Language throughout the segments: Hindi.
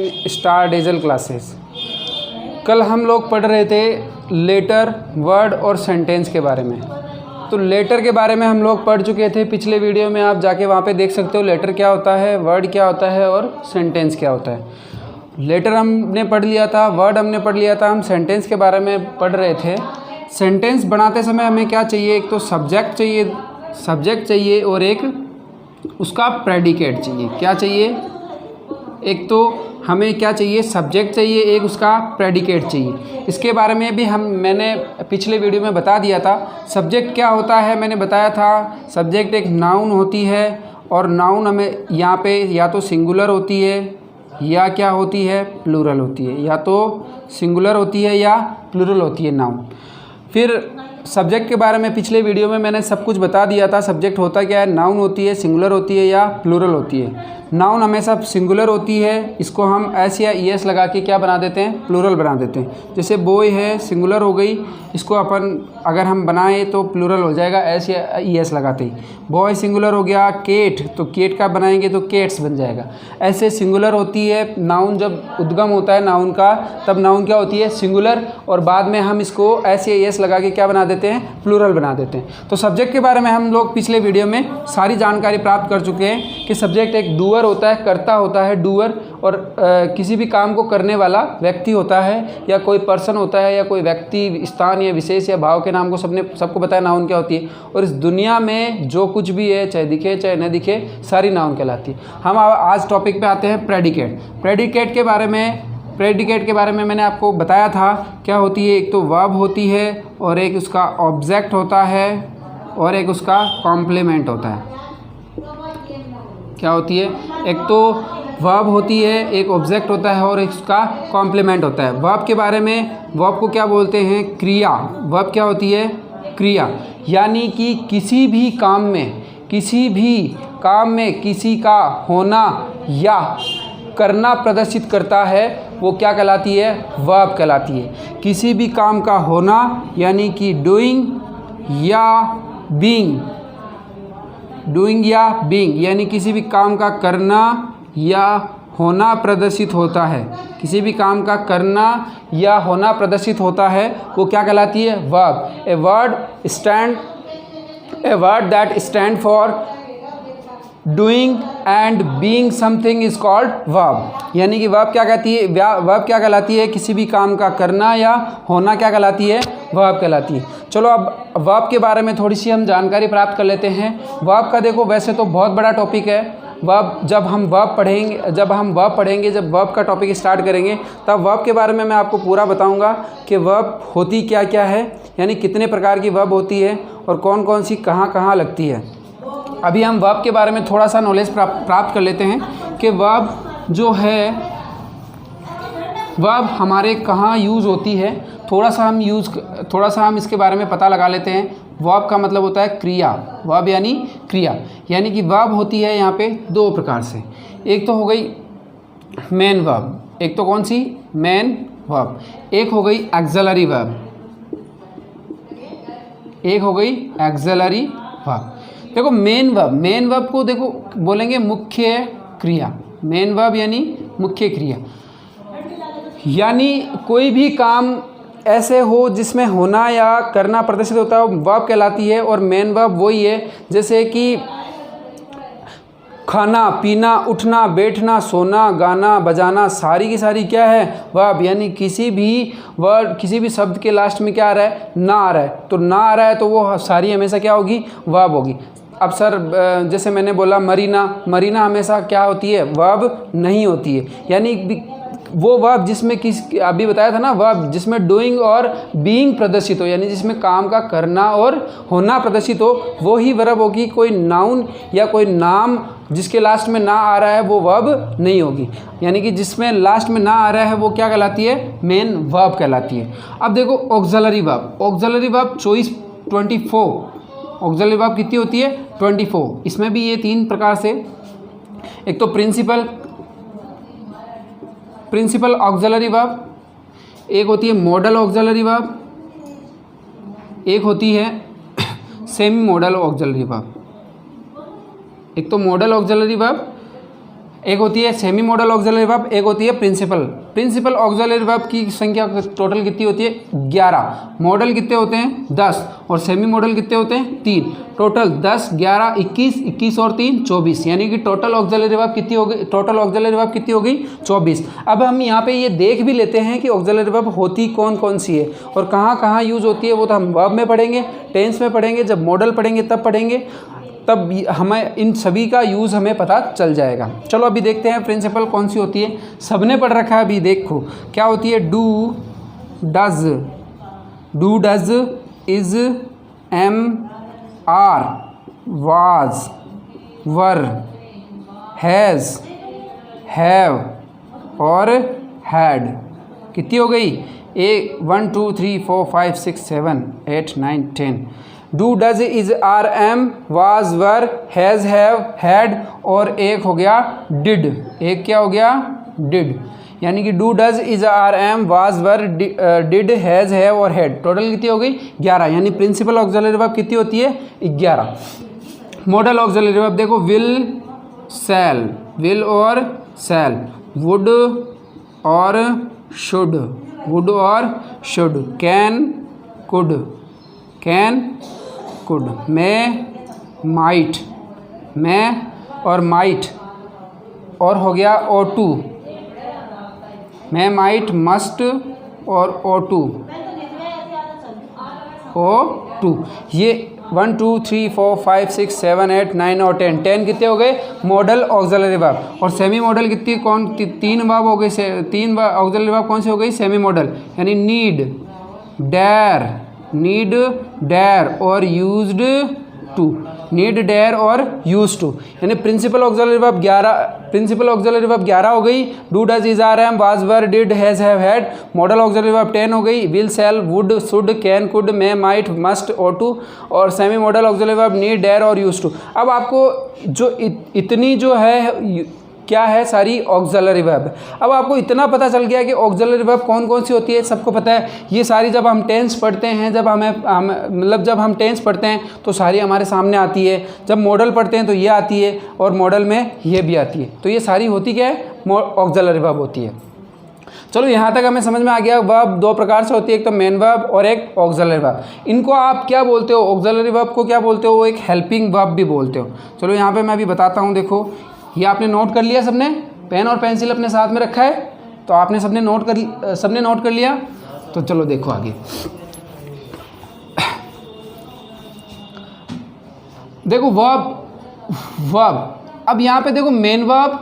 In star dazzle classes. कल हम लोग पढ़ रहे थे लेटर, वर्ड और सेंटेंस के बारे में। तो लेटर के बारे में हम लोग पढ़ चुके थे पिछले वीडियो में, आप जाके वहाँ पे देख सकते हो लेटर क्या होता है, वर्ड क्या होता है और सेंटेंस क्या होता है। लेटर हमने पढ़ लिया था, वर्ड हमने पढ़ लिया था, हम सेंटेंस के बारे में पढ़ रहे थे। सेंटेंस बनाते समय हमें क्या चाहिए, एक तो सब्जेक्ट चाहिए और एक उसका प्रेडिकेट चाहिए। क्या चाहिए, एक तो हमें क्या चाहिए, सब्जेक्ट चाहिए, एक उसका प्रेडिकेट चाहिए। इसके बारे में भी मैंने पिछले वीडियो में बता दिया था। सब्जेक्ट क्या होता है मैंने बताया था, सब्जेक्ट एक नाउन होती है और नाउन हमें यहाँ पे या तो सिंगुलर होती है या क्या होती है, प्लूरल होती है, या तो सिंगुलर होती है या प्लूरल होती है नाउन। फिर सब्जेक्ट के बारे में पिछले वीडियो में मैंने सब कुछ बता दिया था। सब्जेक्ट होता क्या है, नाउन होती है, सिंगुलर होती है या प्लूरल होती है। नाउन हमेशा सिंगुलर होती है, इसको हम एस या ईएस लगा के क्या बना देते हैं, प्लूरल बना देते हैं। जैसे बॉय है, सिंगुलर हो गई, इसको अपन अगर हम बनाएं तो प्लूरल हो जाएगा एस या ईएस लगाते ही। बॉय सिंगुलर हो गया, केट, तो केट का बनाएंगे तो केट्स बन जाएगा। ऐसे सिंगुलर होती है नाउन, जब उद्गम होता है नाउन का तब नाउन क्या होती है, सिंगुलर, और बाद में हम इसको एस या ईएस लगा के क्या बना देते हैं, प्लूरल बना देते हैं। तो सब्जेक्ट के बारे में हम लोग पिछले वीडियो में सारी जानकारी प्राप्त कर चुके हैं कि सब्जेक्ट एक डूअर होता है, कर्ता होता है डूअर, और किसी भी काम को करने वाला व्यक्ति होता है या कोई पर्सन होता है या कोई व्यक्ति, स्थान या विशेष या भाव के नाम को सबको बताया नाउन क्या होती है। और इस दुनिया में जो कुछ भी है, चाहे दिखे चाहे न दिखे, सारी नाउन कहलाती है। हम आज टॉपिक पे आते हैं प्रेडिकेट। प्रेडिकेट के बारे में मैंने आपको बताया था क्या होती है। एक तो वर्ब होती है और एक उसका ऑब्जेक्ट होता है और एक उसका कॉम्प्लीमेंट होता है। क्या होती है, एक तो वर्ब होती है, एक ऑब्जेक्ट होता है और एक उसका कॉम्प्लीमेंट होता है। वर्ब के बारे में, वर्ब को क्या बोलते हैं, क्रिया। वर्ब क्या होती है, क्रिया, यानी कि किसी भी काम में किसी का होना या करना प्रदर्शित करता है, वो क्या कहलाती है, वर्ब कहलाती है। किसी भी काम का होना यानी कि डूइंग या बीइंग, यानी किसी भी काम का करना या होना प्रदर्शित होता है। किसी भी काम का करना या होना प्रदर्शित होता है वो क्या कहलाती है, verb. A word that stand for doing and being something is called verb. यानी कि वर्ब क्या कहती है, वर्ब क्या कहलाती है, किसी भी काम का करना या होना क्या कहलाती है, वर्ब कहलाती है। चलो अब वर्ब के बारे में थोड़ी सी हम जानकारी प्राप्त कर लेते हैं। वर्ब का देखो वैसे तो बहुत बड़ा टॉपिक है। वर्ब जब हम वर्ब पढ़ेंगे, जब वर्ब का टॉपिक स्टार्ट करेंगे तब वर्ब के बारे में मैं आपको पूरा बताऊंगा कि वर्ब होती क्या क्या है, यानी कितने प्रकार की वर्ब होती है और कौन कौन सी कहाँ कहाँ लगती है। अभी हम वर्ब के बारे में थोड़ा सा नॉलेज प्राप्त कर लेते हैं कि वर्ब जो है, वर्ब हमारे कहाँ यूज़ होती है। थोड़ा सा हम इसके बारे में पता लगा लेते हैं। वर्ब का मतलब होता है क्रिया, वर्ब यानी क्रिया, यानी कि वर्ब होती है यहाँ पे दो प्रकार से। एक तो हो गई मेन वर्ब, एक तो कौन सी, मेन वर्ब। एक हो गई एक्सिलरी वर्ब, एक हो गई एक्सिलरी वर्ब। देखो मेन वर्ब को देखो बोलेंगे मुख्य क्रिया। मेन वर्ब यानी मुख्य क्रिया, यानी कोई भी काम ऐसे हो जिसमें होना या करना प्रदर्शित होता है, वर्ब कहलाती है। और मेन वर्ब वही है जैसे कि खाना, पीना, उठना, बैठना, सोना, गाना, बजाना, सारी की सारी क्या है, वर्ब। यानी किसी भी शब्द के लास्ट में क्या आ रहा है, ना आ रहा है, तो ना आ रहा है तो वो सारी हमेशा क्या होगी, वर्ब होगी। अब सर जैसे मैंने बोला मरीना हमेशा क्या होती है, वर्ब नहीं होती है। यानी वो वर्ब जिसमें अभी बताया था ना, वर्ब जिसमें डूइंग और बीइंग प्रदर्शित हो, यानी जिसमें काम का करना और होना प्रदर्शित हो, वो ही वर्ब होगी। कोई नाउन या कोई नाम जिसके लास्ट में ना आ रहा है वो वर्ब नहीं होगी। यानी कि जिसमें लास्ट में ना आ रहा है वो क्या कहलाती है, मेन वर्ब कहलाती है। अब देखो ऑक्सिलरी वर्ब, 24 ऑक्सिलरी वर्ब कितनी होती है, 24। इसमें भी ये तीन प्रकार से, एक तो प्रिंसिपल ऑक्सिलरी वर्ब, एक होती है मॉडल ऑक्सिलरी वर्ब, एक होती है सेमी मॉडल ऑक्सिलरी वर्ब। एक तो मॉडल ऑक्सिलरी वर्ब, एक होती है सेमी मॉडल ऑक्सिलरी वर्ब, एक होती है प्रिंसिपल। प्रिंसिपल ऑक्सिलरी वर्ब की संख्या टोटल कितनी होती है? 11। मॉडल कितने होते हैं? 10। और सेमी मॉडल कितने होते हैं? 3। टोटल 10, 11, 21, 21 और 3 24, यानी कि टोटल ऑक्सिलरी वर्ब कितनी हो गई? टोटल ऑक्सिलरी वर्ब कितनी हो गई? 24। अब हम यहाँ पे ये देख भी लेते हैं कि ऑक्सिलरी वर्ब होती कौन कौन सी है और कहाँ कहाँ यूज़ होती है। वो तो हम वर्ब में पढ़ेंगे, टेंस में पढ़ेंगे, जब मॉडल पढ़ेंगे तब पढ़ेंगे, तब हमें इन सभी का यूज़ हमें पता चल जाएगा। चलो अभी देखते हैं प्रिंसिपल कौन सी होती है। सबने पढ़ रखा है, अभी देखो क्या होती है। Do, does, do does, is, am, are, was, were, has, have और हैड। कितनी हो गई? 1 2 3 4 5 6 7 8 9 10। Do, does, is, are, am, was, were, has, have, had और एक हो गया डिड। एक क्या हो गया? डिड। यानी कि do, does, is, are, am, was, were, did, has, have और हैड। टोटल कितनी हो गई? 11। यानी प्रिंसिपल ऑक्सिलरी वर्ब कितनी होती है? 11। मॉडल ऑक्सिलरी वर्ब देखो, विल, शैल, विल और शैल, वुड और शुड, वुड और should, can, could, can, could, मैं, माइट, मैं और माइट और हो गया ओ टू, मैं, माइट, मस्ट और ओ टू, ओ टू। ये 1 2 3 4 5 6 7 8 9 और 10। 10 कितने हो गए? Model auxiliary verb. और सेमी मॉडल कितनी? कौन? 3 वर्ब हो गए। 3 ऑक्सिलरी वर्ब कौन सी हो गई? Semi modal. यानी नीड, डेयर, नीड, डेयर और यूज्ड टू, नीड, डेयर और यूज टू। यानी principal auxiliary verb 11, principal auxiliary verb 11 हो गई। Do, does, is, are, am, was, were, did, has, have, had. Modal auxiliary verb 10 हो गई। Will, shall, would, should, can, could, may, might, must, ought to. और semi modal auxiliary verb need, dare और यूज टू। अब आपको जो इतनी जो है क्या है? सारी ऑक्सिलरी वर्ब। अब आपको इतना पता चल गया कि ऑक्सिलरी वर्ब कौन कौन सी होती है, सबको पता है। ये सारी जब हम टेंस पढ़ते हैं, जब जब हम टेंस पढ़ते हैं तो सारी हमारे सामने आती है। जब मॉडल पढ़ते हैं तो ये आती है और मॉडल में ये भी आती है। तो ये सारी होती क्या है? ऑक्सिलरी वर्ब होती है। चलो यहाँ तक हमें समझ में आ गया। वर्ब 2 प्रकार से होती है, एक तो मेन वर्ब और एक ऑक्सिलरी वर्ब। इनको आप क्या बोलते हो? ऑक्सिलरी वर्ब को क्या बोलते हो? वो एक हेल्पिंग वर्ब भी बोलते हो। चलो यहाँ पे मैं अभी बताता हूँ। देखो, ये आपने नोट कर लिया, सबने पेन और पेंसिल अपने साथ में रखा है, तो आपने सबने नोट कर लिया। तो चलो देखो आगे। देखो वर्ब। अब यहाँ पे देखो मेन वर्ब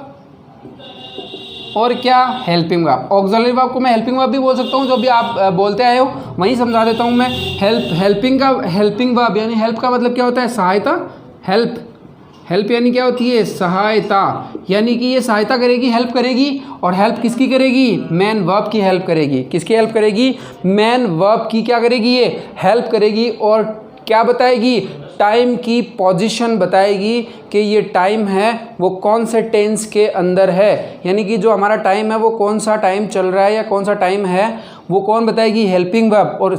और क्या? Helping verb. ऑक्सिलरी वर्ब को मैं हेल्पिंग वर्ब भी बोल सकता हूँ, जो भी आप बोलते आए हो वहीं समझा देता हूँ मैं। हेल्पिंग वर्ब यानी हेल्प का मतलब क्या होता है? सहायता। हेल्प यानी क्या होती है? सहायता। यानी कि ये सहायता करेगी, हेल्प करेगी। और हेल्प किसकी करेगी? मेन वर्ब की हेल्प करेगी। किसकी हेल्प करेगी? मेन वर्ब की क्या करेगी? ये हेल्प करेगी। और क्या बताएगी? टाइम की पोजीशन बताएगी कि ये टाइम है वो कौन से टेंस के अंदर है। यानी कि जो हमारा टाइम है वो कौन सा टाइम चल रहा है या कौन सा टाइम है, वो कौन बताएगी? Helping verb. और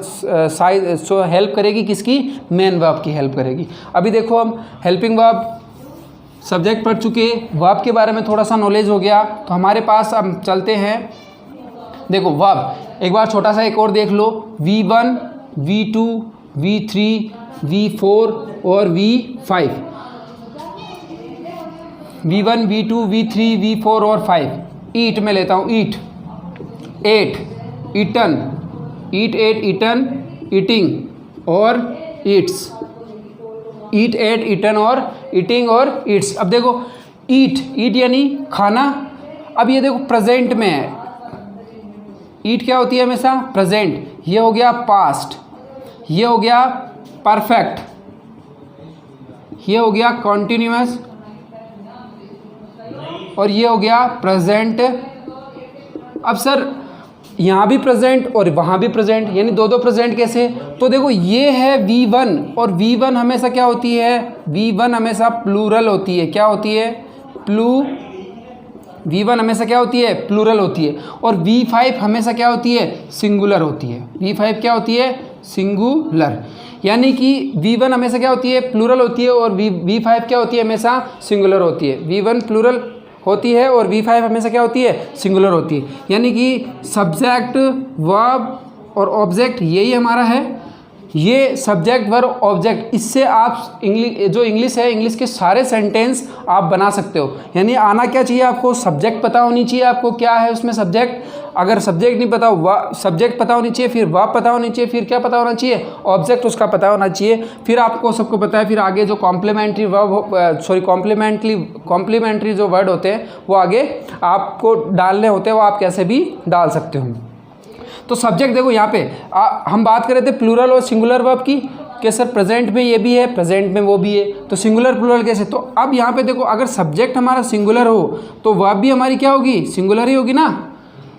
हेल्प करेगी किसकी? मेन वर्ब की हेल्प करेगी। अभी देखो, हम हेल्पिंग वर्ब सब्जेक्ट पढ़ चुके, वर्ब के बारे में थोड़ा सा नॉलेज हो गया, तो हमारे पास हम चलते हैं। देखो वर्ब एक बार छोटा सा एक और देख लो। V1, V2, V3, V4 और V5। V1, V2, V3, V4 और 5। ईट में लेता हूँ। ईट, एट, ईटन, ईट, एट, ईटन, ईटिंग और ईट्स। ईट, एट, ईटन और ईटिंग और ईट्स। अब देखो ईट यानी खाना। अब ये देखो प्रेजेंट में है। ईट क्या होती है? हमेशा प्रेजेंट। ये हो गया पास्ट, ये हो गया परफेक्ट, ये हो गया कॉन्टिन्यूअस और ये हो गया प्रेजेंट। अब सर यहाँ भी प्रेजेंट और वहाँ भी प्रेजेंट, यानी दो प्रेजेंट कैसे? तो देखो ये है V1 और V1 हमेशा क्या होती है? V1 हमेशा प्लूरल होती है। क्या होती है? V1 हमेशा क्या होती है? प्लूरल होती है। और V5 हमेशा क्या होती है? सिंगुलर होती है। V5 क्या होती है? सिंगुलर। यानी कि V1 हमेशा क्या होती है? प्लूरल होती है और V5 क्या होती है? हमेशा सिंगुलर होती है। V1 प्लूरल होती है और V5 हमेशा क्या होती है, सिंगुलर होती है। यानी कि सब्जेक्ट वर्ब और ऑब्जेक्ट यही हमारा है, ये सब्जेक्ट वर्ब ऑब्जेक्ट, इससे आप इंग्लिश है, इंग्लिश के सारे सेंटेंस आप बना सकते हो। यानी आना क्या चाहिए आपको, सब्जेक्ट पता होनी चाहिए आपको क्या है उसमें सब्जेक्ट, अगर सब्जेक्ट नहीं पता, सब्जेक्ट पता होनी चाहिए, फिर वर्ब पता होनी चाहिए, फिर क्या पता होना चाहिए, ऑब्जेक्ट उसका पता होना चाहिए, फिर आपको सबको पता है, फिर आगे जो कॉम्प्लीमेंट्री वर्ब कॉम्प्लीमेंट्री जो वर्ड होते हैं वो आगे आपको डालने होते हैं, वो आप कैसे भी डाल सकते हो। तो सब्जेक्ट देखो यहाँ पे हम बात कर रहे थे प्लूरल और सिंगुलर वर्ब की, कि सर प्रेजेंट में ये भी है, प्रेजेंट में वो भी है, तो सिंगुलर प्लूरल कैसे। तो अब यहाँ पे देखो, अगर सब्जेक्ट हमारा सिंगुलर हो तो वर्ब भी हमारी क्या होगी, सिंगुलर ही होगी ना।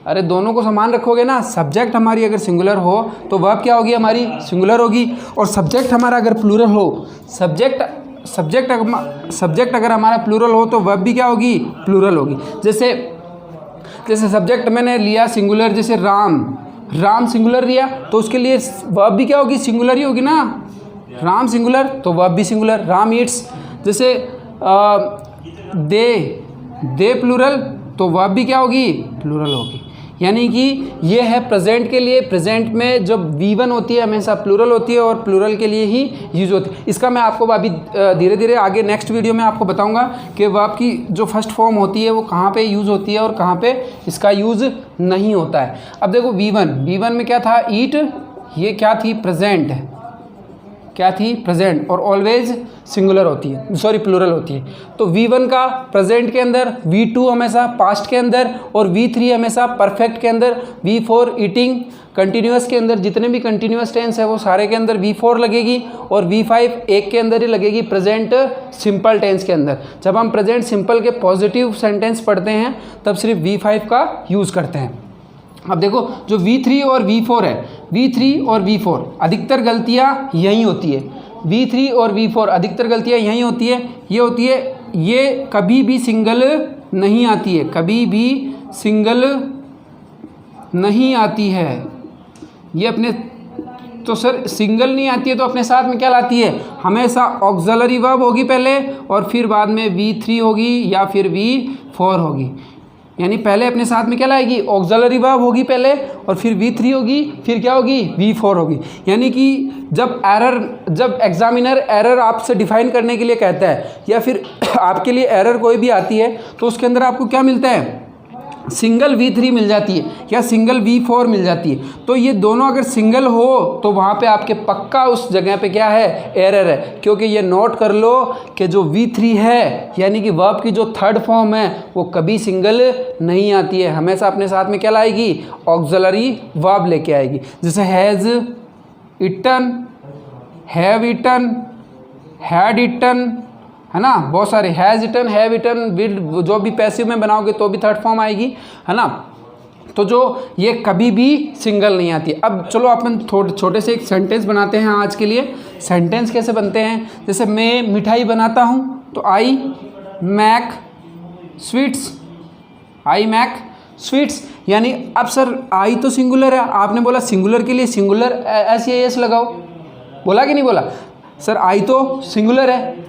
अरे दोनों को समान रखोगे ना, सब्जेक्ट हमारी अगर सिंगुलर हो तो वर्ब क्या होगी हमारी, सिंगुलर होगी। और सब्जेक्ट हमारा अगर प्लूरल हो, सब्जेक्ट अगर हमारा प्लूरल हो तो वर्ब भी क्या होगी, प्लूरल होगी। जैसे सब्जेक्ट मैंने लिया सिंगुलर, जैसे राम सिंगुलर लिया तो उसके लिए वर्ब भी क्या होगी, सिंगुलर ही होगी ना। राम सिंगुलर तो वर्ब भी सिंगुलर। राम ईट्स, जैसे दे प्लूरल तो वर्ब भी क्या होगी, प्लूरल होगी। यानी कि ये है प्रेजेंट के लिए, प्रेजेंट में जब V1 होती है हमेशा प्लूरल होती है और प्लूरल के लिए ही यूज होती है। इसका मैं आपको अभी धीरे धीरे आगे नेक्स्ट वीडियो में आपको बताऊंगा कि वर्ब की जो फर्स्ट फॉर्म होती है वो कहाँ पे यूज़ होती है और कहाँ पे इसका यूज़ नहीं होता है। अब देखो V1 में क्या था, ईट, ये क्या थी, प्रेजेंट, क्या थी, प्रेजेंट, और ऑलवेज सिंगुलर होती है, सॉरी प्लूरल होती है। तो V1 का प्रेजेंट के अंदर, V2 हमेशा पास्ट के अंदर, और V3 हमेशा परफेक्ट के अंदर, V4 ईटिंग कंटिन्यूस के अंदर, जितने भी कंटिन्यूस टेंस है वो सारे के अंदर V4 लगेगी, और V5 एक के अंदर ही लगेगी, प्रेजेंट सिंपल टेंस के अंदर। जब हम प्रेजेंट सिंपल के पॉजिटिव सेंटेंस पढ़ते हैं तब सिर्फ V5 का यूज़ करते हैं। अब देखो जो V3 और V4 है, V3 और V4 अधिकतर गलतियाँ यहीं होती है, V3 और V4 अधिकतर गलतियाँ यहीं होती है, ये कभी भी सिंगल नहीं आती है, कभी भी सिंगल नहीं आती है। ये अपने, तो सर सिंगल नहीं आती है तो अपने साथ में क्या लाती है, हमेशा ऑक्सिलरी वर्ब होगी पहले और फिर बाद में V3 होगी या फिर V4 होगी। यानी पहले अपने साथ में क्या लाएगी, ऑक्सिलरी वर्ब होगी पहले और फिर V3 होगी, फिर क्या होगी, V4 होगी। यानी कि जब एग्जामिनर एरर आपसे डिफाइन करने के लिए कहता है या फिर आपके लिए एरर कोई भी आती है तो उसके अंदर आपको क्या मिलता है, सिंगल V3 मिल जाती है या सिंगल V4 मिल जाती है। तो ये दोनों अगर सिंगल हो तो वहाँ पे आपके पक्का उस जगह पे क्या है, एरर है। क्योंकि ये नोट कर लो कि जो V3 है यानी कि वर्ब की जो थर्ड फॉर्म है वो कभी सिंगल नहीं आती है, हमेशा अपने साथ में क्या लाएगी, ऑक्सिलरी वर्ब लेके आएगी। जैसे has eaten, have eaten, had eaten, है ना, बहुत सारे, has eaten, have eaten, will, जो भी पैसिव में बनाओगे तो भी थर्ड फॉर्म आएगी, है ना। तो जो ये कभी भी सिंगल नहीं आती। अब चलो अपन छोटे से एक सेंटेंस बनाते हैं आज के लिए। सेंटेंस कैसे बनते हैं, जैसे मैं मिठाई बनाता हूँ तो आई मैक स्वीट्स, आई मैक स्वीट्स। यानी अब सर आई तो सिंगुलर है, आपने बोला सिंगुलर के लिए सिंगुलर SES लगाओ, बोला कि नहीं बोला, सर आई तो सिंगुलर है।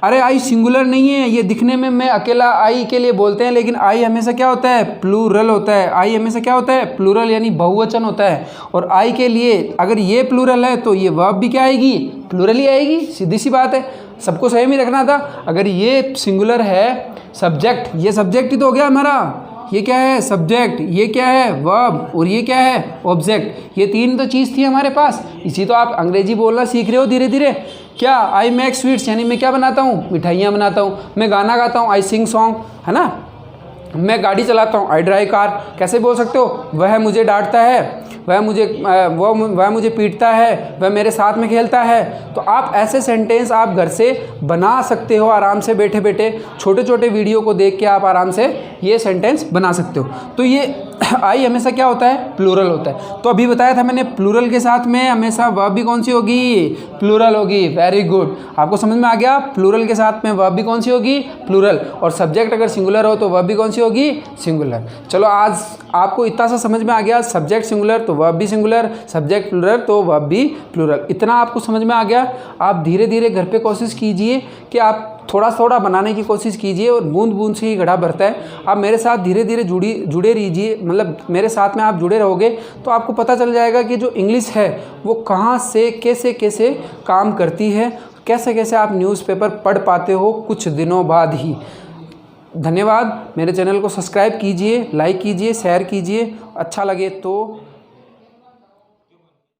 अरे आई सिंगुलर नहीं है, ये दिखने में मैं अकेला आई के लिए बोलते हैं, लेकिन आई हमेशा क्या होता है, प्लूरल होता है। आई हमेशा क्या होता है, प्लूरल, यानी बहुवचन होता है। और आई के लिए अगर ये प्लूरल है तो ये वर्ब भी क्या आएगी, प्लूरल ही आएगी, सीधी सी बात है। सबको सही में रखना था। अगर ये सिंगुलर है सब्जेक्ट, ये सब्जेक्ट ही तो हो गया हमारा, ये क्या है, सब्जेक्ट, ये क्या है, वर्ब, और ये क्या है, ऑब्जेक्ट। ये तीन तो चीज़ थी हमारे पास। इसी तो आप अंग्रेजी बोलना सीख रहे हो धीरे धीरे। क्या, आई मेक स्वीट्स, यानी मैं क्या बनाता हूँ, मिठाइयाँ बनाता हूँ। मैं गाना गाता हूँ, आई सिंग सॉन्ग, है ना। मैं गाड़ी चलाता हूँ, आई ड्राइव कार। कैसे बोल सकते हो, वह मुझे डांटता है, वह मुझे पीटता है, वह मेरे साथ में खेलता है। तो आप ऐसे सेंटेंस आप घर से बना सकते हो आराम से, बैठे बैठे छोटे छोटे वीडियो को देख के आप आराम से ये सेंटेंस बना सकते हो। तो ये आई हमेशा क्या होता है, प्लूरल होता है। तो अभी बताया था मैंने, प्लूरल के साथ में हमेशा वर्ब भी कौन सी होगी, प्लूरल होगी। वेरी गुड, आपको समझ में आ गया। प्लूरल के साथ में वर्ब भी कौन सी होगी, प्लूरल। और सब्जेक्ट अगर सिंगुलर हो तो वर्ब भी कौन सी होगी, सिंगुलर। चलो आज आपको इतना सा समझ में आ गया, सब्जेक्ट सिंगुलर तो वर्ब भी सिंगुलर, सब्जेक्ट प्लूरल तो वर्ब भी प्लूरल। इतना आपको समझ में आ गया। आप धीरे धीरे घर पे कोशिश कीजिए कि आप थोड़ा थोड़ा बनाने की कोशिश कीजिए और बूंद बूंद से ही घड़ा भरता है। आप मेरे साथ धीरे धीरे जुड़े रहिए, मतलब मेरे साथ में आप जुड़े रहोगे तो आपको पता चल जाएगा कि जो इंग्लिश है वो कहाँ से कैसे कैसे काम करती है, कैसे कैसे आप न्यूज़पेपर पढ़ पाते हो कुछ दिनों बाद ही। धन्यवाद। मेरे चैनल को सब्सक्राइब कीजिए, लाइक कीजिए, शेयर कीजिए, अच्छा लगे तो